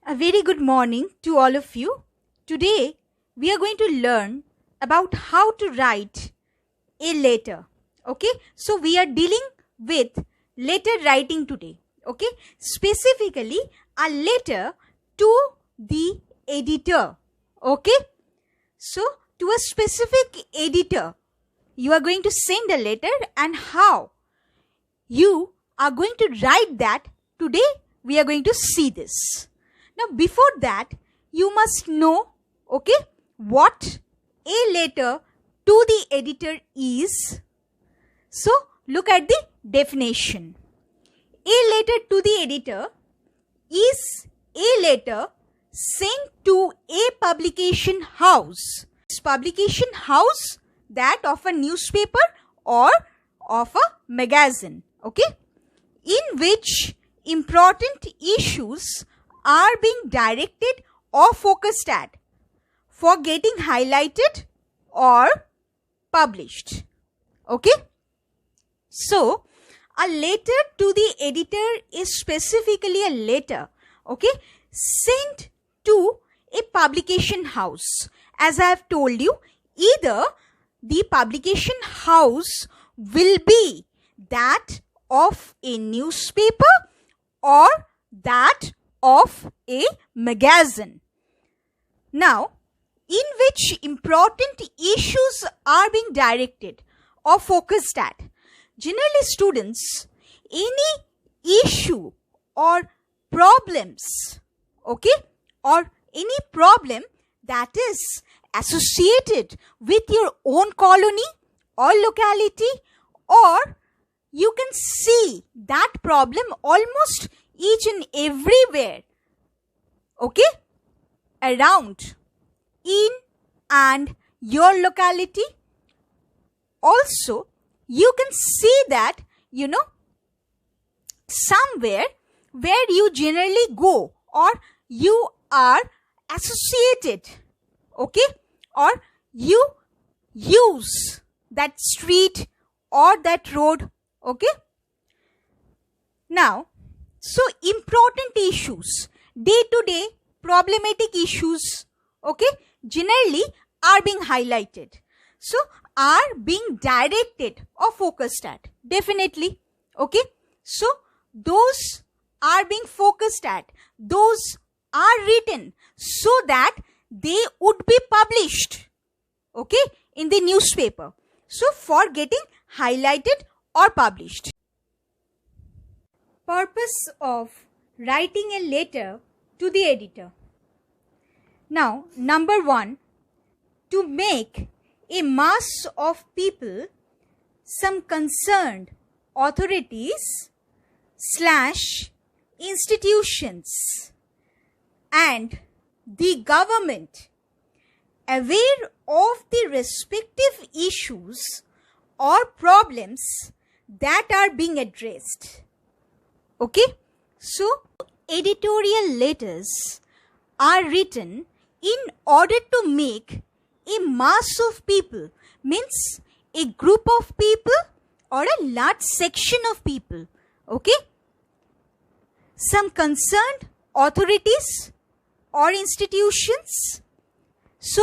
A very good morning to all of you. Today we are going to learn about how to write a letter. Okay, so we are dealing with letter writing today. Okay, specifically a letter to the editor. Okay, so to a specific editor you are going to send a letter, and how you are going to write that today we are going to see this. Now, before that, you must know, okay, what a letter to the editor is. So, look at the definition. A letter to the editor is a letter sent to a publication house. This publication house, that of a newspaper or of a magazine, okay, in which important issues are being directed or focused at for getting highlighted or published. Okay. So, a letter to the editor is specifically a letter, okay, sent to a publication house. As I have told you, either the publication house will be that of a newspaper or that of a magazine. Now, in which important issues are being directed or focused at. Generally, students, any issue or problems, okay, or any problem that is associated with your own colony or locality, or you can see that problem almost each and everywhere, okay, around in and your locality. Also, you can see that, somewhere where you generally go or you are associated, okay, or you use that street or that road, okay. Now, so important issues, day-to-day problematic issues, okay, generally are being highlighted. So, are being directed or focused at, definitely, okay. So, those are being focused at, those are written so that they would be published, okay, in the newspaper. So, for getting highlighted or published. Purpose of writing a letter to the editor. Now, number one, to make a mass of people, some concerned authorities / institutions and the government aware of the respective issues or problems that are being addressed. Okay, so editorial letters are written in order to make a mass of people, means a group of people or a large section of people, okay, some concerned authorities or institutions. So,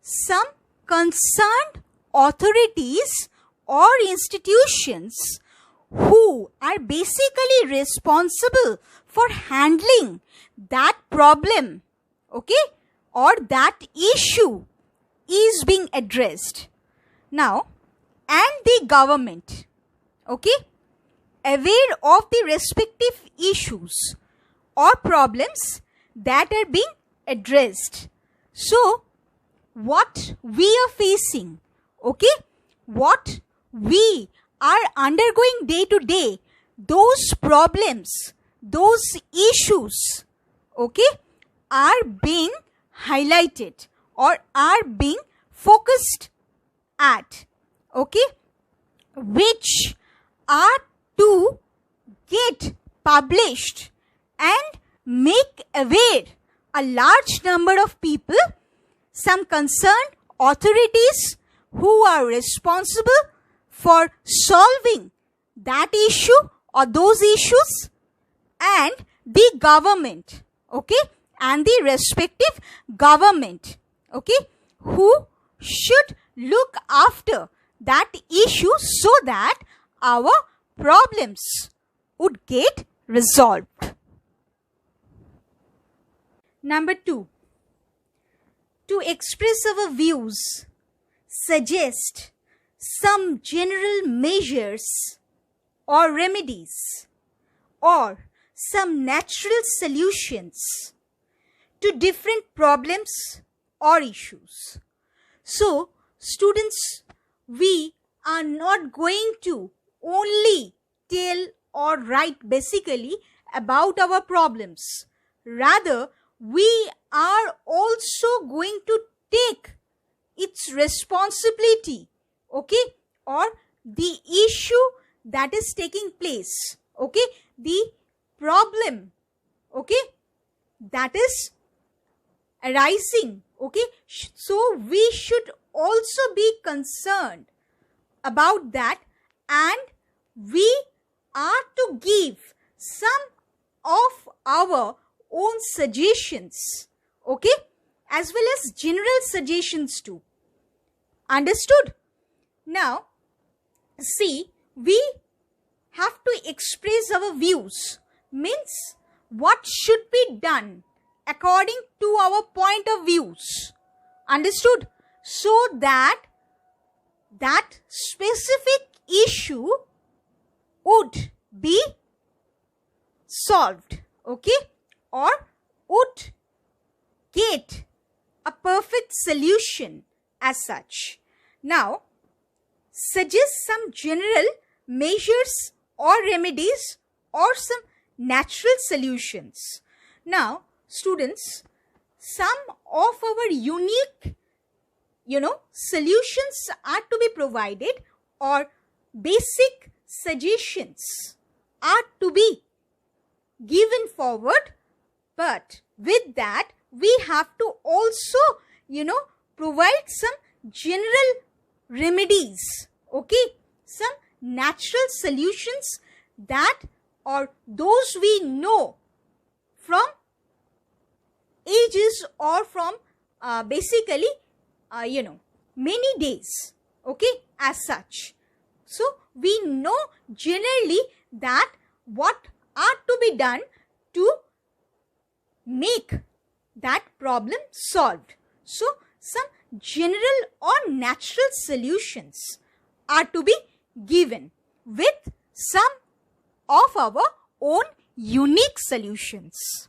some concerned authorities or institutions who are basically responsible for handling that problem, okay, or that issue is being addressed. Now, and the government, okay, aware of the respective issues or problems that are being addressed. So, what we are facing, okay, what we are undergoing day to day, those problems, those issues, okay, are being highlighted or are being focused at, okay, which are to get published and make aware a large number of people, some concerned authorities who are responsible for solving that issue or those issues, and the government, okay, and the respective government, okay, who should look after that issue so that our problems would get resolved. Number 2, to express our views, suggest some general measures or remedies or some natural solutions to different problems or issues. So, students, we are not going to only tell or write basically about our problems. Rather, we are also going to take its responsibility, okay, or the issue that is taking place, okay, the problem, okay, that is arising, okay. So we should also be concerned about that, and we are to give some of our own suggestions, okay, as well as general suggestions too. Understood? Now, see, we have to express our views, means what should be done according to our point of views. Understood? So that that specific issue would be solved, okay, or would get a perfect solution as such. Now, suggest some general measures or remedies or some natural solutions. Now, students, some of our unique, solutions are to be provided, or basic suggestions are to be given forward. But with that, we have to also, provide some general remedies, okay, some natural solutions that, or those we know from ages or from basically, many days, okay, as such. So, we know generally that what are to be done to make that problem solved. So, some general or natural solutions are to be given with some of our own unique solutions.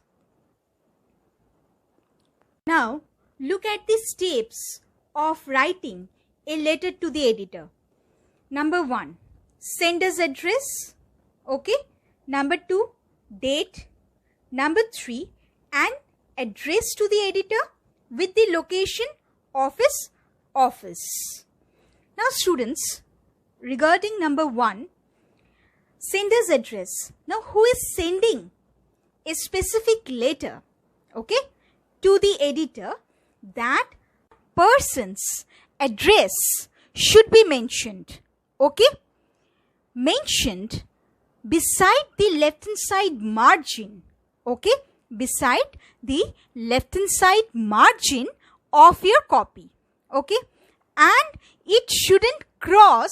Now, look at the steps of writing a letter to the editor. Number 1, sender's address, okay. Number 2, date. Number 3, an address to the editor with the location of his office. Now, students, regarding number 1, sender's address. Now, who is sending a specific letter, okay, to the editor? That person's address should be mentioned, okay, mentioned beside the left hand side margin, okay, beside the left hand side margin of your copy, okay, and it shouldn't cross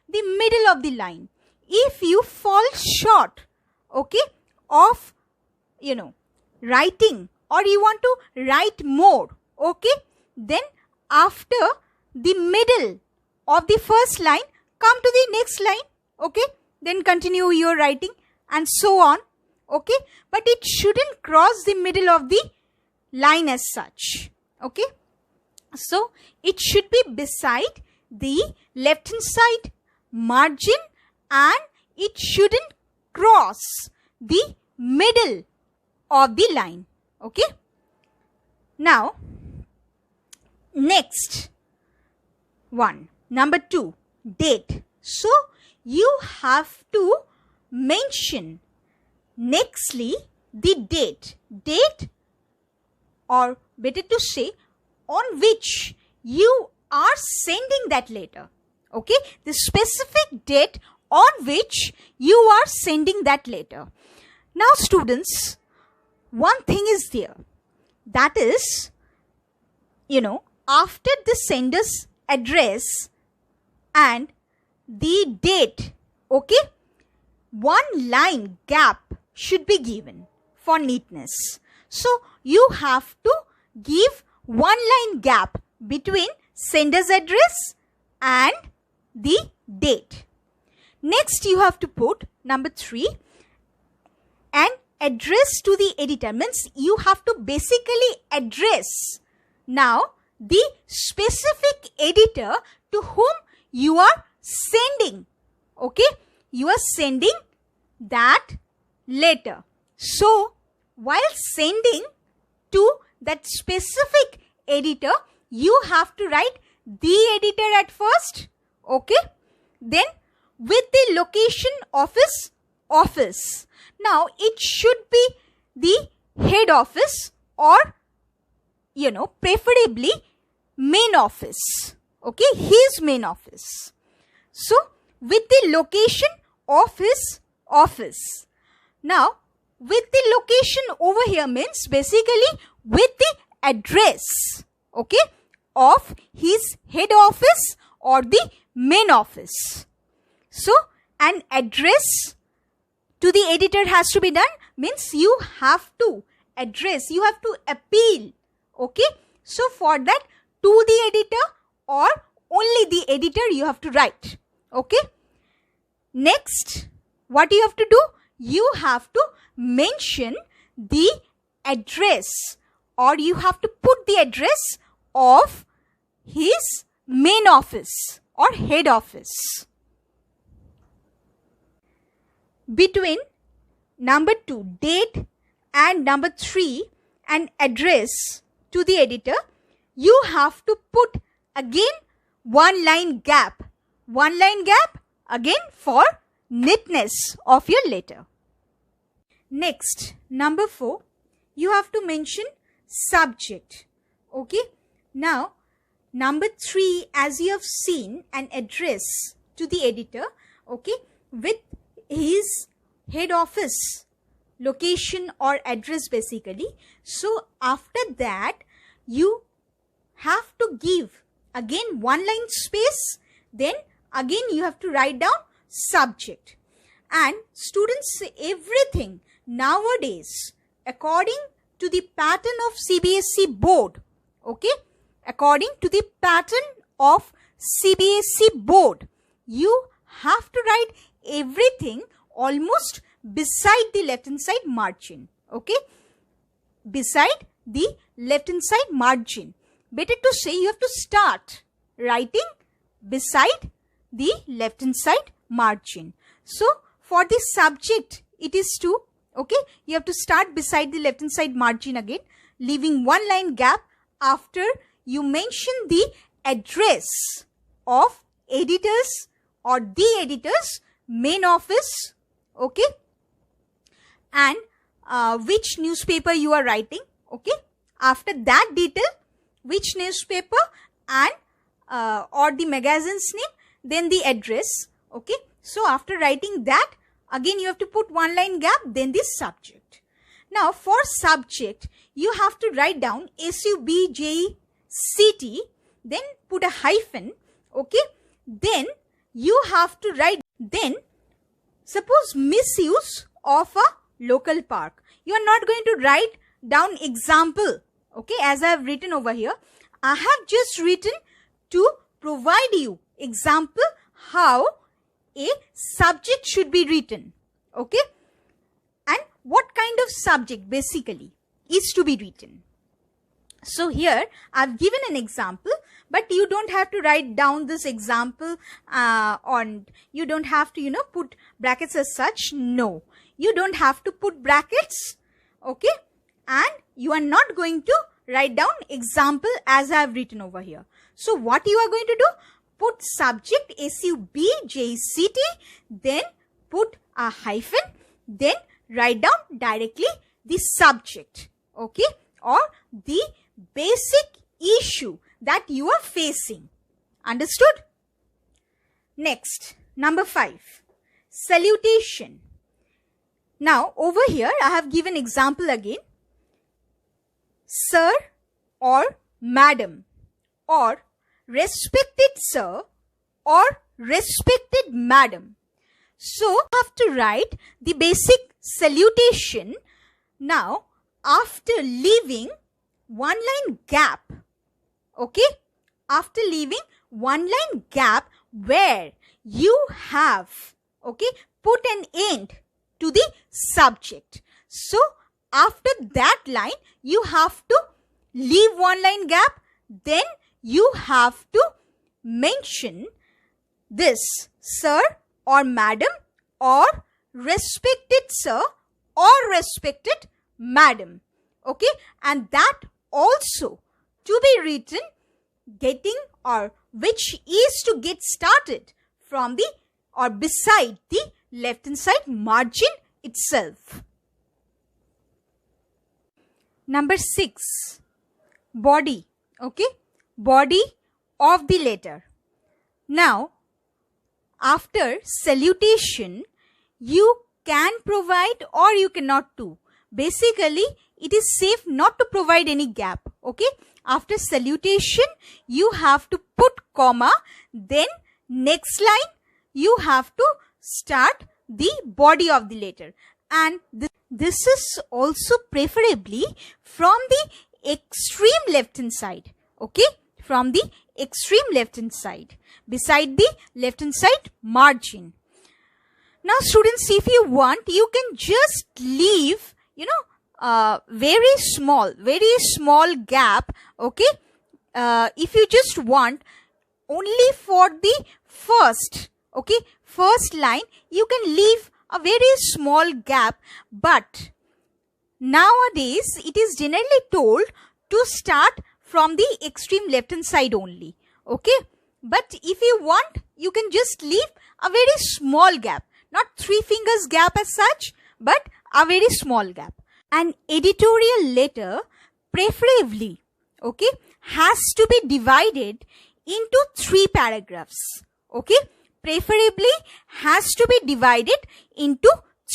the middle of the line. If you fall short, okay, of, writing, or you want to write more, okay, then after the middle of the first line, come to the next line, okay, then continue your writing and so on, okay, but it shouldn't cross the middle of the line as such, okay. So, it should be beside the left hand side margin and it shouldn't cross the middle of the line, okay. Now, next one, number 2, date. So, you have to mention nextly the date, or better to say, on which you are sending that letter, okay, the specific date on which you are sending that letter. Now, students, one thing is there, that is, after the sender's address and the date, okay, one line gap should be given for neatness. So you have to give one line gap between sender's address and the date. Next, you have to put number 3, an address to the editor. Means you have to basically address now the specific editor to whom you are sending. Okay, you are sending that letter. So while sending to that specific editor, you have to write the editor at first. Okay, then with the location of his office. Now it should be the head office or preferably main office. Okay, his main office. So with the location of his office. Now with the location over here means basically with the address, okay, of his head office or the main office. So an address to the editor has to be done, means you have to address, you have to appeal. Okay, so for that, to the editor or only the editor you have to write. Okay, next what you have to do, you have to mention the address or you have to put the address of his main office or head office. Between number 2, date, and number 3, an address to the editor, you have to put again one line gap. One line gap again for neatness of your letter. Next, number 4, you have to mention subject. Okay, now number 3, as you have seen, an address to the editor, okay, with his head office location or address basically. So after that, you have to give again one line space, then again you have to write down subject. And students, everything nowadays according to the pattern of CBSE board, okay, according to the pattern of CBSE board, you have to write everything almost beside the left hand side margin. Okay, beside the left hand side margin. Better to say you have to start writing beside the left hand side margin. So for the subject it is 2. Okay, you have to start beside the left hand side margin again, leaving one line gap after you mention the address of editors or the editor's main office, okay, and which newspaper you are writing. Okay, after that detail, which newspaper and or the magazine's name, then the address. Okay, so after writing that, again you have to put one line gap, then the subject. Now for subject, you have to write down SUBJECT, then put a hyphen. Okay, then you have to write, then suppose misuse of a local park. You are not going to write down example, okay, as I have written over here. I have just written to provide you example how a subject should be written, okay, and what kind of subject basically is to be written. So here I have given an example, but you don't have to write down this example on, you don't have to, put brackets as such. No, you don't have to put brackets, okay, and you are not going to write down example as I have written over here. So what you are going to do, put subject SUBJECT, then put a hyphen, then write down directly the subject, okay, or the basic issue that you are facing. Understood? Next, number 5, salutation. Now over here I have given example again. sir or madam, or respected sir or respected madam. So you have to write the basic salutation. Now, after leaving one line gap, okay, after leaving one line gap where you have, okay, put an end to the subject. So after that line, you have to leave one line gap, then you have to mention this sir or madam or respected sir or respected madam, okay, and that also to be written getting or which is to get started from the or beside the left hand side margin itself. Number 6, body, okay, body of the letter. Now, after salutation, you can provide or you cannot do. Basically, it is safe not to provide any gap, okay. After salutation, you have to put comma, then next line, you have to start the body of the letter. And this is also preferably from the extreme left hand side, okay, from the extreme left hand side, beside the left hand side margin. Now students, if you want, you can just leave, very small gap, okay. If you just want only for the first, okay, first line, you can leave a very small gap, but nowadays it is generally told to start from the extreme left hand side only, okay. But if you want, you can just leave a very small gap, not 3 fingers gap as such, but a very small gap. An editorial letter preferably, okay, has to be divided into 3 paragraphs, okay. Preferably has to be divided into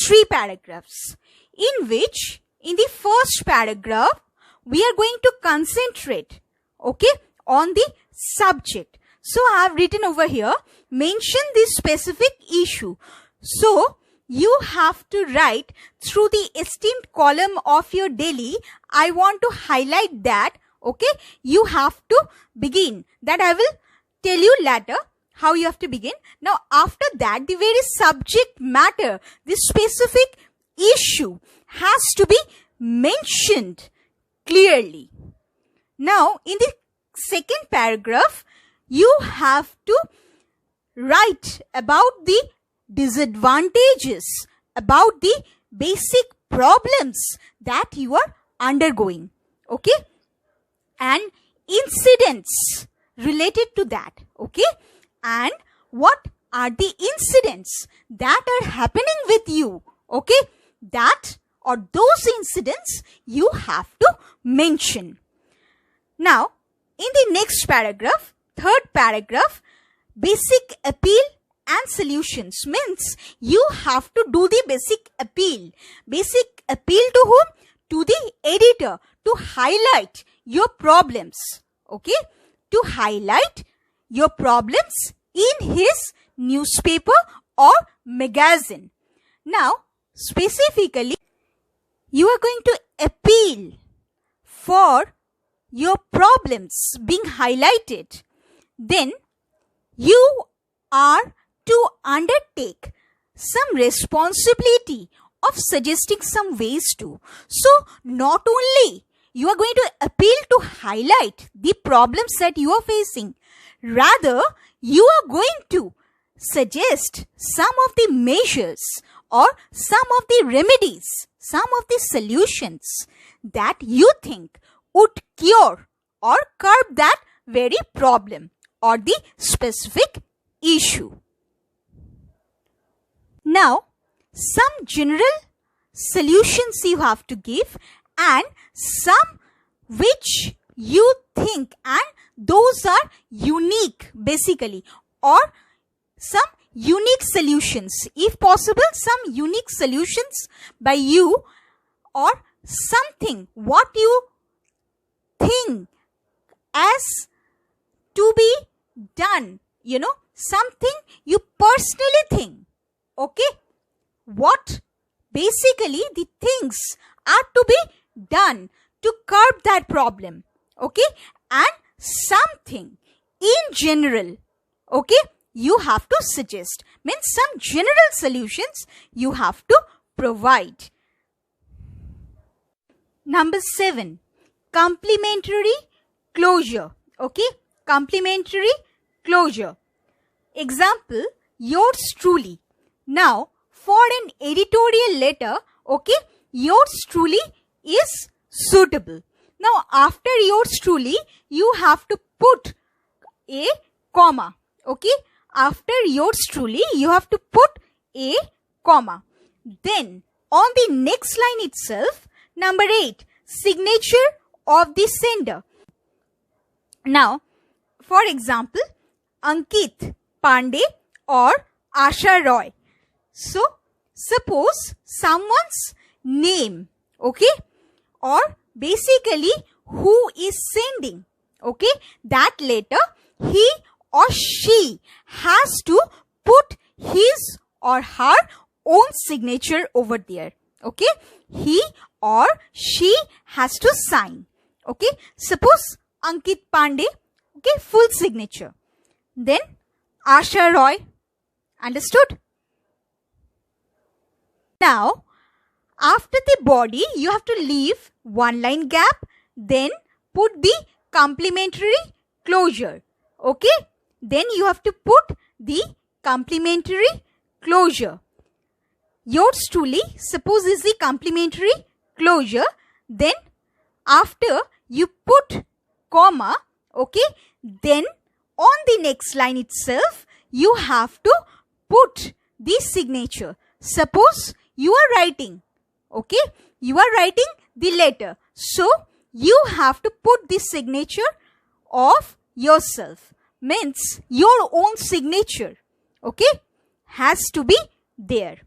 3 paragraphs, in which in the first paragraph we are going to concentrate, okay, on the subject. So I have written over here, mention the specific issue. So you have to write through the esteemed column of your daily. I want to highlight that, okay. You have to begin. That I will tell you later how you have to begin. Now after that, the very subject matter, the specific issue has to be mentioned clearly. Now in the second paragraph, you have to write about the disadvantages, about the basic problems that you are undergoing, okay, and incidents related to that, okay, and what are the incidents that are happening with you, okay, that or those incidents you have to mention. Now in the next paragraph, third paragraph, basic appeal and solutions, means you have to do the basic appeal. Basic appeal to whom? To the editor, to highlight your problems, okay, to highlight your problems in his newspaper or magazine. Now specifically, you are going to appeal for your problems being highlighted. Then you are to undertake some responsibility of suggesting some ways to. So not only you are going to appeal to highlight the problems that you are facing, rather you are going to suggest some of the measures or some of the remedies, some of the solutions that you think would cure or curb that very problem or the specific issue. Now, some general solutions you have to give, and some which you think, and those are unique basically, or some unique solutions, if possible some unique solutions by you, or something what you as to be done, something you personally think. Okay, what basically the things are to be done to curb that problem. Okay, and something in general, okay, you have to suggest, means some general solutions you have to provide. Number 7, complementary closure. Okay, complementary closure. Example, yours truly. Now, for an editorial letter, okay, yours truly is suitable. Now, after yours truly, you have to put a comma. Okay, after yours truly, you have to put a comma. Then, on the next line itself, number 8, signature of the sender. Now, for example, Ankit Pandey or Asha Roy. So, suppose someone's name, okay, or basically who is sending, okay, that letter, he or she has to put his or her own signature over there. Okay, he or she has to sign. Okay, suppose Ankit Pandey, okay, full signature. Then Asha Roy, understood? Now, after the body, you have to leave one line gap, then put the complementary closure. Okay, then you have to put the complementary closure. Yours truly, suppose is the complementary closure, then after you put comma, okay, then on the next line itself, you have to put the signature. Suppose you are writing, okay, you are writing the letter. So, you have to put the signature of yourself. Means your own signature, okay, has to be there.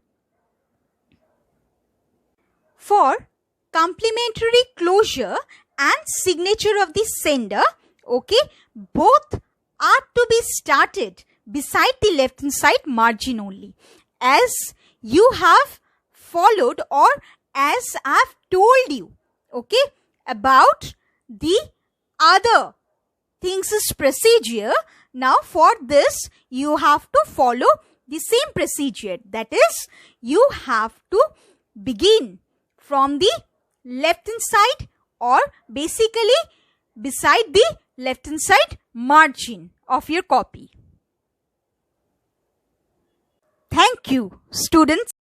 For complementary closure and signature of the sender, okay, both are to be started beside the left hand side margin only. As you have followed or as I have told you, okay, about the other things is procedure. Now for this, you have to follow the same procedure. That is, you have to begin from the left hand side or basically beside the left hand side margin of your copy. Thank you, students.